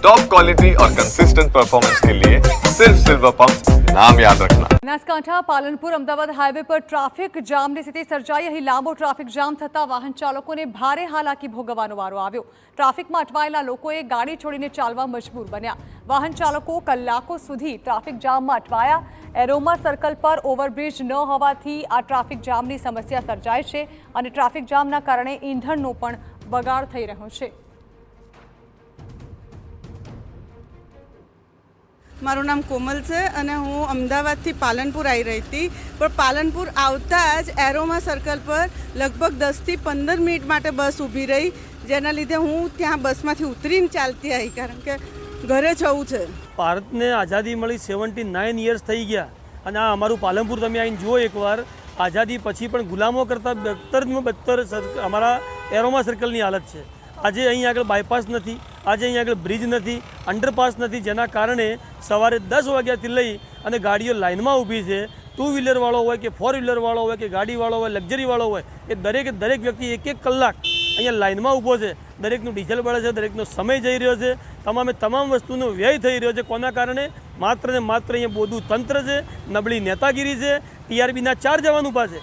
Top quality और consistent performance के लिए सिर्फ सिल्वर पंप नाम याद रखना। બનાસકાંઠા પાલનપુર અમદાવાદ હાઈવે પર ટ્રાફિક જામની સ્થિતિ સર્જાઈ। અહીં લાંબો ટ્રાફિક જામ થતા વાહન ચાલકોને ભારે હાલાકી ભોગવવાનો વારો આવ્યો। ટ્રાફિકમાં અટવાયેલા લોકોએ ગાડી છોડીને ચાલવા મજબૂર બન્યા। વાહન ચાલકો કલાકો સુધી ટ્રાફિક જામમાં અટવાયા। એરોમા સર્કલ પર ઓવરબ્રિજ ન હોવાથી આ ટ્રાફિક જામની સમસ્યા સર્જાય છે અને ટ્રાફિક જામના કારણે ઈંધણનો પણ બગાડ થઈ રહ્યો છે। મારું નામ કોમલ છે અને હું અમદાવાદથી પાલનપુર આવી રહી હતી, પણ પાલનપુર આવતા જ એરોમા સર્કલ પર લગભગ 10 થી 15 મિનિટ માટે બસ ઊભી રહી, જેના લીધે હું ત્યાં બસમાંથી ઉતરીને ચાલતી આવી, કારણ કે ઘરે જવું છે। ભારતને આઝાદી મળી 79 યર્સ થઈ ગયા અને આ અમારું પાલનપુર તમે આવીને જુઓ એકવાર। આઝાદી પછી પણ ગુલામો કરતાં બદતર અમારા એરોમા સર્કલની હાલત છે। આજે અહીં આગળ બાયપાસ નથી, આજે અહીં આગળ બ્રિજ નથી, અંડરપાસ નથી, જેના કારણે સવારે 10 વાગ્યાથી લઈ અને ગાડીઓ લાઇનમાં ઊભી છે। 2 વ્હીલરવાળો હોય કે 4 વ્હીલરવાળો હોય કે ગાડીવાળો હોય, લક્ઝરીવાળો હોય, એ દરેક વ્યક્તિ 1 કલાક અહીંયા લાઇનમાં ઊભો છે। દરેકનું ડીઝલ બળે છે, દરેકનો સમય જઈ રહ્યો છે, તમામ વસ્તુનો વ્યય થઈ રહ્યો છે। કોના કારણે? માત્ર ને માત્ર અહીંયા બોધું તંત્ર છે, નબળી નેતાગીરી છે, ટીઆરબીના 4 જવાન ઊભા છે।